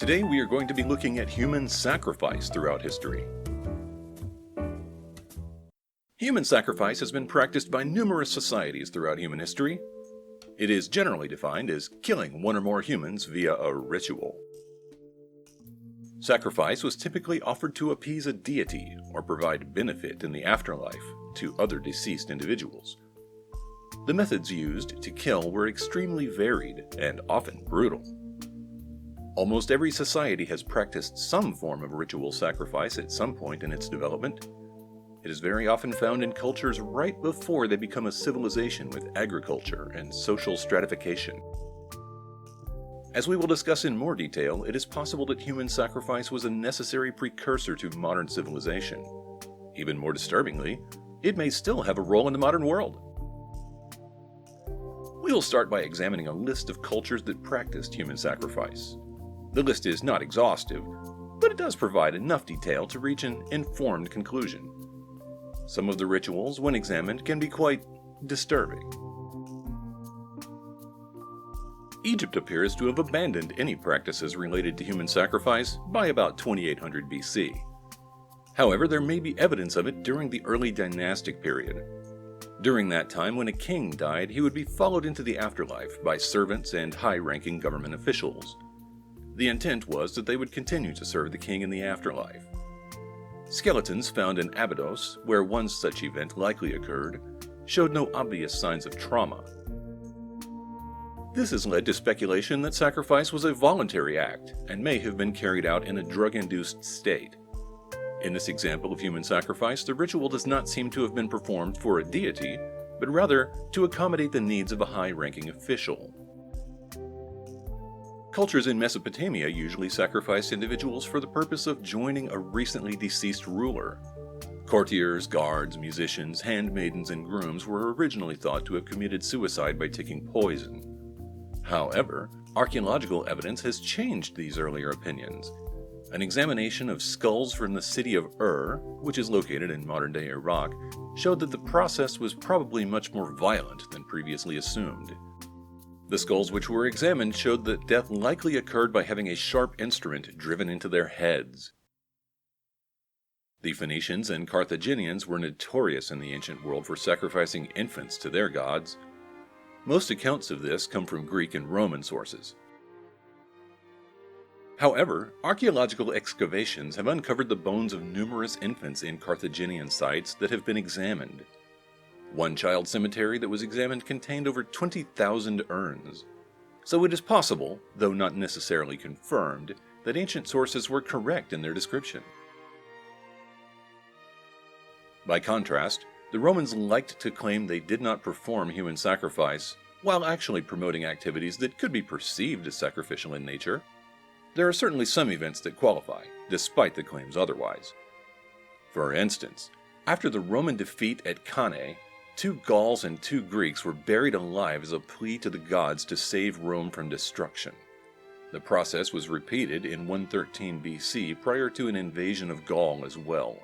Today we are going to be looking at human sacrifice throughout history. Human sacrifice has been practiced by numerous societies throughout human history. It is generally defined as killing one or more humans via a ritual. Sacrifice was typically offered to appease a deity or provide benefit in the afterlife to other deceased individuals. The methods used to kill were extremely varied and often brutal. Almost every society has practiced some form of ritual sacrifice at some point in its development. It is very often found in cultures right before they become a civilization with agriculture and social stratification. As we will discuss in more detail, it is possible that human sacrifice was a necessary precursor to modern civilization. Even more disturbingly, it may still have a role in the modern world. We will start by examining a list of cultures that practiced human sacrifice. The list is not exhaustive, but it does provide enough detail to reach an informed conclusion. Some of the rituals, when examined, can be quite disturbing. Egypt appears to have abandoned any practices related to human sacrifice by about 2800 BC. However, there may be evidence of it during the early dynastic period. During that time, when a king died, he would be followed into the afterlife by servants and high-ranking government officials. The intent was that they would continue to serve the king in the afterlife. Skeletons found in Abydos, where one such event likely occurred, showed no obvious signs of trauma. This has led to speculation that sacrifice was a voluntary act and may have been carried out in a drug-induced state. In this example of human sacrifice, the ritual does not seem to have been performed for a deity, but rather to accommodate the needs of a high-ranking official. Cultures in Mesopotamia usually sacrificed individuals for the purpose of joining a recently deceased ruler. Courtiers, guards, musicians, handmaidens, and grooms were originally thought to have committed suicide by taking poison. However, archaeological evidence has changed these earlier opinions. An examination of skulls from the city of Ur, which is located in modern-day Iraq, showed that the process was probably much more violent than previously assumed. The skulls which were examined showed that death likely occurred by having a sharp instrument driven into their heads. The Phoenicians and Carthaginians were notorious in the ancient world for sacrificing infants to their gods. Most accounts of this come from Greek and Roman sources. However, archaeological excavations have uncovered the bones of numerous infants in Carthaginian sites that have been examined. One child cemetery that was examined contained over 20,000 urns. So it is possible, though not necessarily confirmed, that ancient sources were correct in their description. By contrast, the Romans liked to claim they did not perform human sacrifice, while actually promoting activities that could be perceived as sacrificial in nature. There are certainly some events that qualify, despite the claims otherwise. For instance, after the Roman defeat at Cannae, 2 Gauls and 2 Greeks were buried alive as a plea to the gods to save Rome from destruction. The process was repeated in 113 BC prior to an invasion of Gaul as well.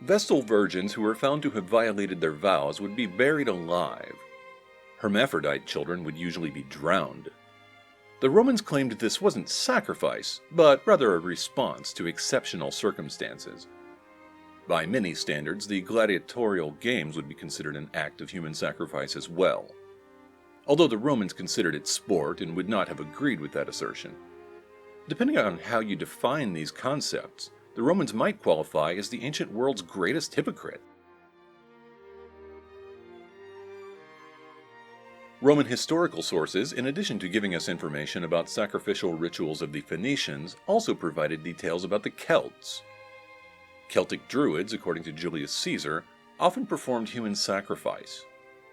Vestal virgins who were found to have violated their vows would be buried alive. Hermaphrodite children would usually be drowned. The Romans claimed this wasn't sacrifice, but rather a response to exceptional circumstances. By many standards, the gladiatorial games would be considered an act of human sacrifice as well, although the Romans considered it sport and would not have agreed with that assertion. Depending on how you define these concepts, the Romans might qualify as the ancient world's greatest hypocrite. Roman historical sources, in addition to giving us information about sacrificial rituals of the Phoenicians, also provided details about the Celts. Celtic Druids, according to Julius Caesar, often performed human sacrifice.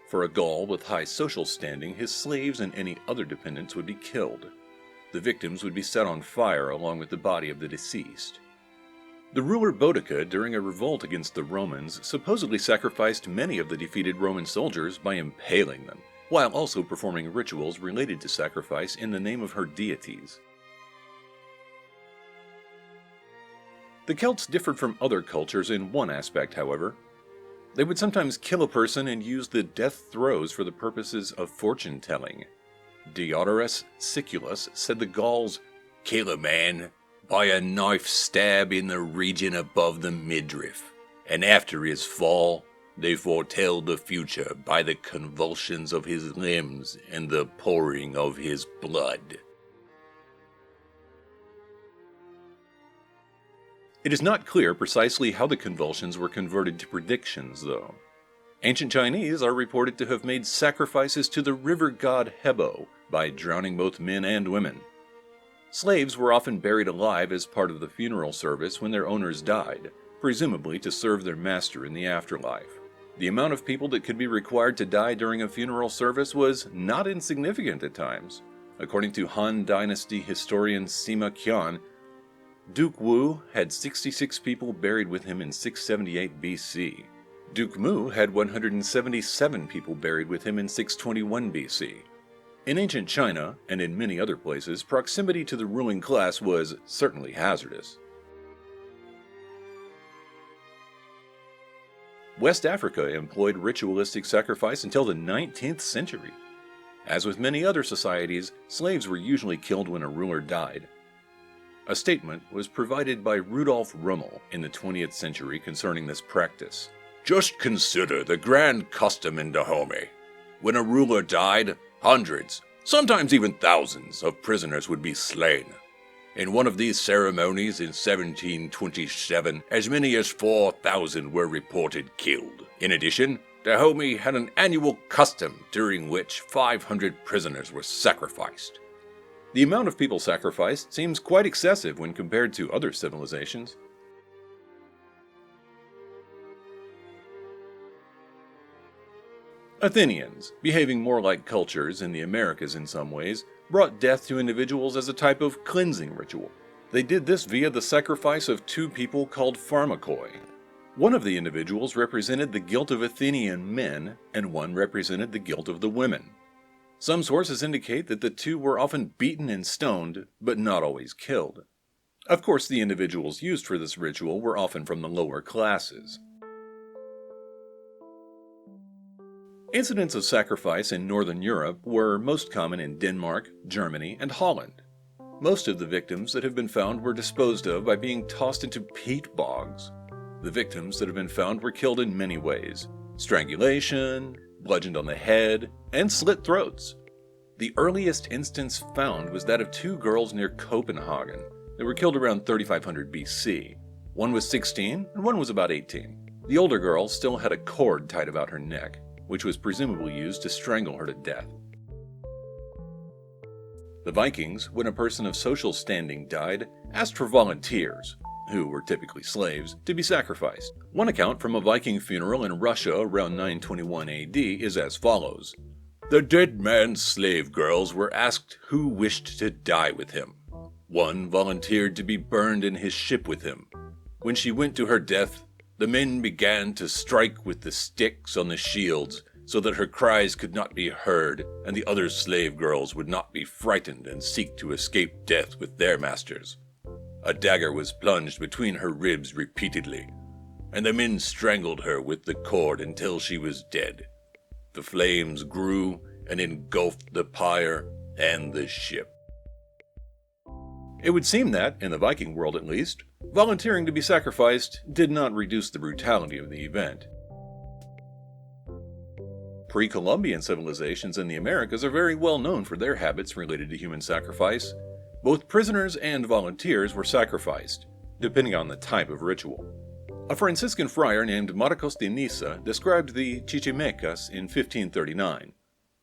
For a Gaul with high social standing, his slaves and any other dependents would be killed. The victims would be set on fire along with the body of the deceased. The ruler Boudicca, during a revolt against the Romans, supposedly sacrificed many of the defeated Roman soldiers by impaling them, while also performing rituals related to sacrifice in the name of her deities. The Celts differed from other cultures in one aspect, however. They would sometimes kill a person and use the death throes for the purposes of fortune-telling. Diodorus Siculus said the Gauls kill a man by a knife stab in the region above the midriff, and after his fall, they foretell the future by the convulsions of his limbs and the pouring of his blood. It is not clear precisely how the convulsions were converted to predictions, though. Ancient Chinese are reported to have made sacrifices to the river god Hebo by drowning both men and women. Slaves were often buried alive as part of the funeral service when their owners died, presumably to serve their master in the afterlife. The amount of people that could be required to die during a funeral service was not insignificant at times. According to Han Dynasty historian Sima Qian, Duke Wu had 66 people buried with him in 678 BC. Duke Mu had 177 people buried with him in 621 BC. In ancient China, and in many other places, proximity to the ruling class was certainly hazardous. West Africa employed ritualistic sacrifice until the 19th century. As with many other societies, slaves were usually killed when a ruler died. A statement was provided by Rudolf Rummel in the 20th century concerning this practice. Just consider the grand custom in Dahomey. When a ruler died, hundreds, sometimes even thousands, of prisoners would be slain. In one of these ceremonies in 1727, as many as 4,000 were reported killed. In addition, Dahomey had an annual custom during which 500 prisoners were sacrificed. The amount of people sacrificed seems quite excessive when compared to other civilizations. Athenians, behaving more like cultures in the Americas in some ways, brought death to individuals as a type of cleansing ritual. They did this via the sacrifice of two people called pharmakoi. One of the individuals represented the guilt of Athenian men, and one represented the guilt of the women. Some sources indicate that the two were often beaten and stoned, but not always killed. Of course, the individuals used for this ritual were often from the lower classes. Incidents of sacrifice in Northern Europe were most common in Denmark, Germany, and Holland. Most of the victims that have been found were disposed of by being tossed into peat bogs. The victims that have been found were killed in many ways: strangulation, bludgeoned on the head, and slit throats. The earliest instance found was that of two girls near Copenhagen. They were killed around 3500 BC. One was 16 and one was about 18. The older girl still had a cord tied about her neck, which was presumably used to strangle her to death. The Vikings, when a person of social standing died, asked for volunteers, who were typically slaves, to be sacrificed. One account from a Viking funeral in Russia around 921 AD is as follows. The dead man's slave girls were asked who wished to die with him. One volunteered to be burned in his ship with him. When she went to her death, the men began to strike with the sticks on the shields so that her cries could not be heard, and the other slave girls would not be frightened and seek to escape death with their masters. A dagger was plunged between her ribs repeatedly, and the men strangled her with the cord until she was dead. The flames grew and engulfed the pyre and the ship. It would seem that, in the Viking world at least, volunteering to be sacrificed did not reduce the brutality of the event. Pre-Columbian civilizations in the Americas are very well known for their habits related to human sacrifice. Both prisoners and volunteers were sacrificed, depending on the type of ritual. A Franciscan friar named Marcos de Niza described the Chichimecas in 1539.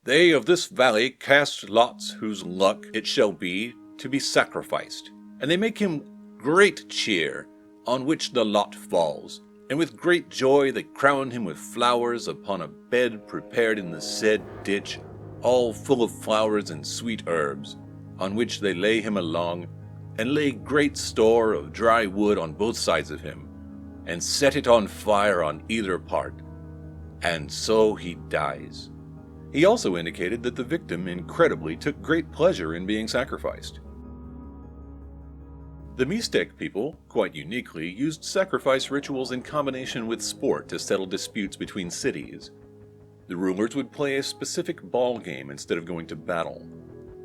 They of this valley cast lots whose luck it shall be to be sacrificed, and they make him great cheer on which the lot falls, and with great joy they crown him with flowers upon a bed prepared in the said ditch, all full of flowers and sweet herbs, on which they lay him along, and lay great store of dry wood on both sides of him, and set it on fire on either part, and so he dies. He also indicated that the victim incredibly took great pleasure in being sacrificed. The Mixtec people, quite uniquely, used sacrifice rituals in combination with sport to settle disputes between cities. The rulers would play a specific ball game instead of going to battle.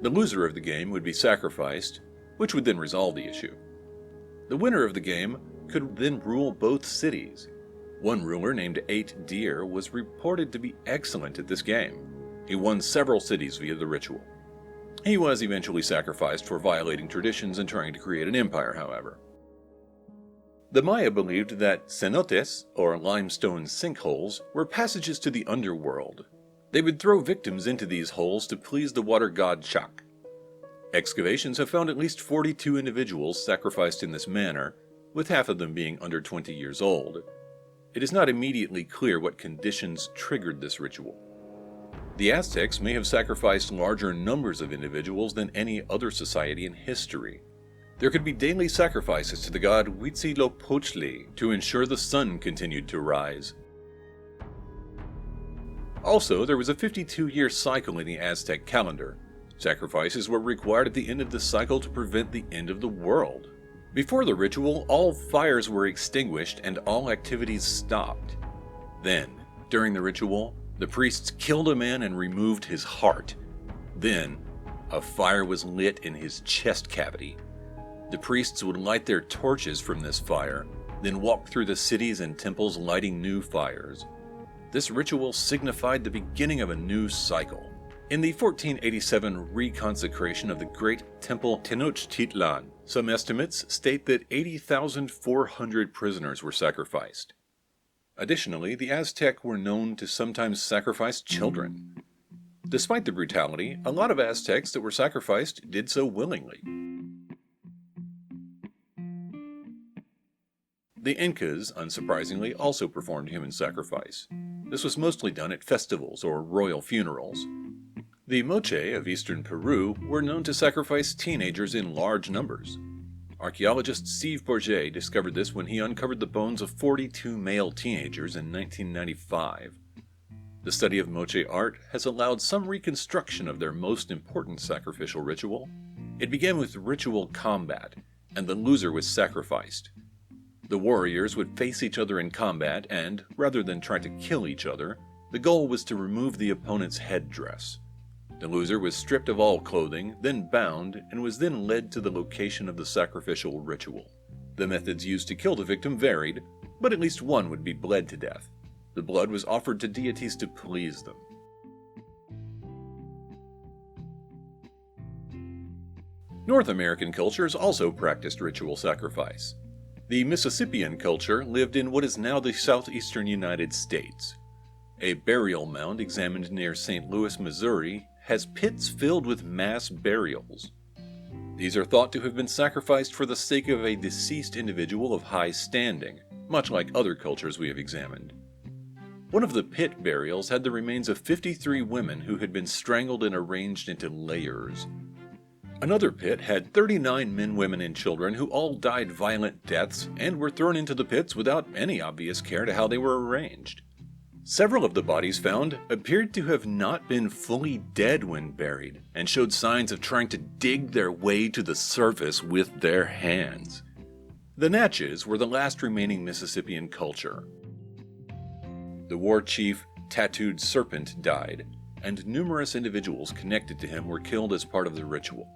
The loser of the game would be sacrificed, which would then resolve the issue. The winner of the game could then rule both cities. One ruler named 8 Deer was reported to be excellent at this game. He won several cities via the ritual. He was eventually sacrificed for violating traditions and trying to create an empire, however. The Maya believed that cenotes, or limestone sinkholes, were passages to the underworld. They would throw victims into these holes to please the water god Chak. Excavations have found at least 42 individuals sacrificed in this manner, with half of them being under 20 years old. It is not immediately clear what conditions triggered this ritual. The Aztecs may have sacrificed larger numbers of individuals than any other society in history. There could be daily sacrifices to the god Huitzilopochtli to ensure the sun continued to rise. Also, there was a 52-year cycle in the Aztec calendar. Sacrifices were required at the end of the cycle to prevent the end of the world. Before the ritual, all fires were extinguished and all activities stopped. Then, during the ritual, the priests killed a man and removed his heart. Then, a fire was lit in his chest cavity. The priests would light their torches from this fire, then walk through the cities and temples lighting new fires. This ritual signified the beginning of a new cycle. In the 1487 reconsecration of the great temple Tenochtitlan, some estimates state that 80,400 prisoners were sacrificed. Additionally, the Aztec were known to sometimes sacrifice children. Despite the brutality, a lot of Aztecs that were sacrificed did so willingly. The Incas, unsurprisingly, also performed human sacrifice. This was mostly done at festivals or royal funerals. The Moche of eastern Peru were known to sacrifice teenagers in large numbers. Archaeologist Steve Bourget discovered this when he uncovered the bones of 42 male teenagers in 1995. The study of Moche art has allowed some reconstruction of their most important sacrificial ritual. It began with ritual combat, and the loser was sacrificed. The warriors would face each other in combat and, rather than try to kill each other, the goal was to remove the opponent's headdress. The loser was stripped of all clothing, then bound, and was then led to the location of the sacrificial ritual. The methods used to kill the victim varied, but at least one would be bled to death. The blood was offered to deities to please them. North American cultures also practiced ritual sacrifice. The Mississippian culture lived in what is now the southeastern United States. A burial mound examined near St. Louis, Missouri, has pits filled with mass burials. These are thought to have been sacrificed for the sake of a deceased individual of high standing, much like other cultures we have examined. One of the pit burials had the remains of 53 women who had been strangled and arranged into layers. Another pit had 39 men, women, and children who all died violent deaths and were thrown into the pits without any obvious care to how they were arranged. Several of the bodies found appeared to have not been fully dead when buried, and showed signs of trying to dig their way to the surface with their hands. The Natchez were the last remaining Mississippian culture. The war chief Tattooed Serpent died, and numerous individuals connected to him were killed as part of the ritual.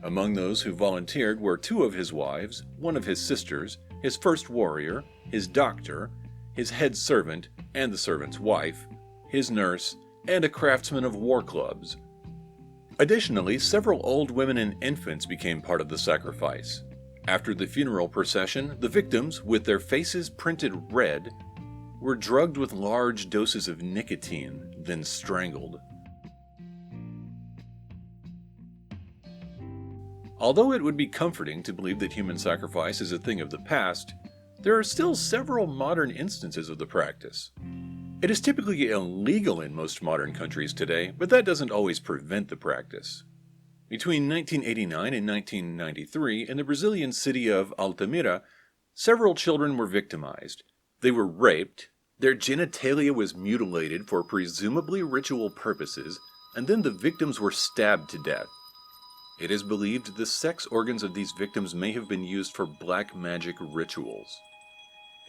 Among those who volunteered were 2 of his wives, 1 of his sisters, his first warrior, his doctor, his head servant and the servant's wife, his nurse, and a craftsman of war clubs. Additionally, several old women and infants became part of the sacrifice. After the funeral procession, the victims, with their faces printed red, were drugged with large doses of nicotine, then strangled. Although it would be comforting to believe that human sacrifice is a thing of the past, there are still several modern instances of the practice. It is typically illegal in most modern countries today, but that doesn't always prevent the practice. Between 1989 and 1993, in the Brazilian city of Altamira, several children were victimized. They were raped, their genitalia was mutilated for presumably ritual purposes, and then the victims were stabbed to death. It is believed the sex organs of these victims may have been used for black magic rituals.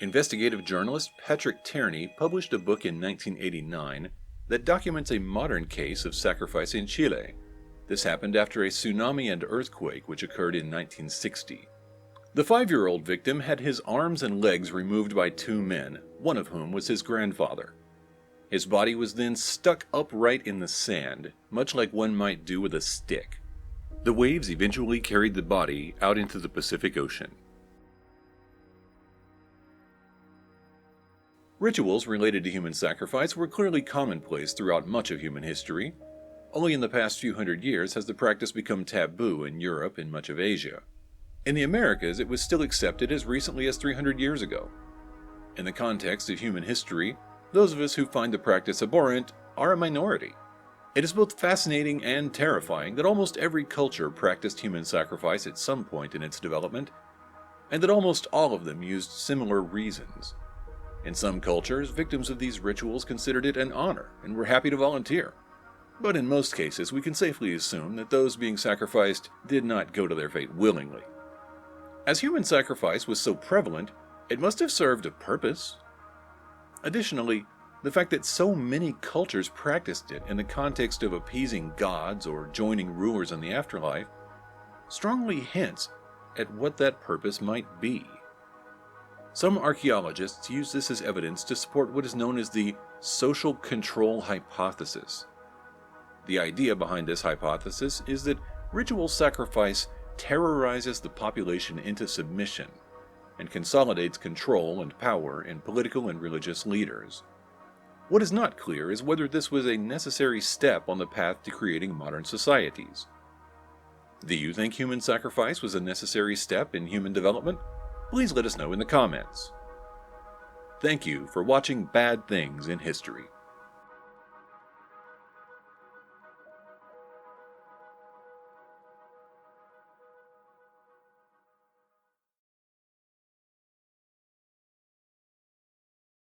Investigative journalist Patrick Tierney published a book in 1989 that documents a modern case of sacrifice in Chile. This happened after a tsunami and earthquake which occurred in 1960. The 5-year-old victim had his arms and legs removed by 2 men, one of whom was his grandfather. His body was then stuck upright in the sand, much like one might do with a stick. The waves eventually carried the body out into the Pacific Ocean. Rituals related to human sacrifice were clearly commonplace throughout much of human history. Only in the past few hundred years has the practice become taboo in Europe and much of Asia. In the Americas, it was still accepted as recently as 300 years ago. In the context of human history, those of us who find the practice abhorrent are a minority. It is both fascinating and terrifying that almost every culture practiced human sacrifice at some point in its development, and that almost all of them used similar reasons. In some cultures, victims of these rituals considered it an honor and were happy to volunteer. But in most cases, we can safely assume that those being sacrificed did not go to their fate willingly. As human sacrifice was so prevalent, it must have served a purpose. Additionally, the fact that so many cultures practiced it in the context of appeasing gods or joining rulers in the afterlife strongly hints at what that purpose might be. Some archaeologists use this as evidence to support what is known as the social control hypothesis. The idea behind this hypothesis is that ritual sacrifice terrorizes the population into submission and consolidates control and power in political and religious leaders. What is not clear is whether this was a necessary step on the path to creating modern societies. Do you think human sacrifice was a necessary step in human development? Please let us know in the comments. Thank you for watching Bad Things in History.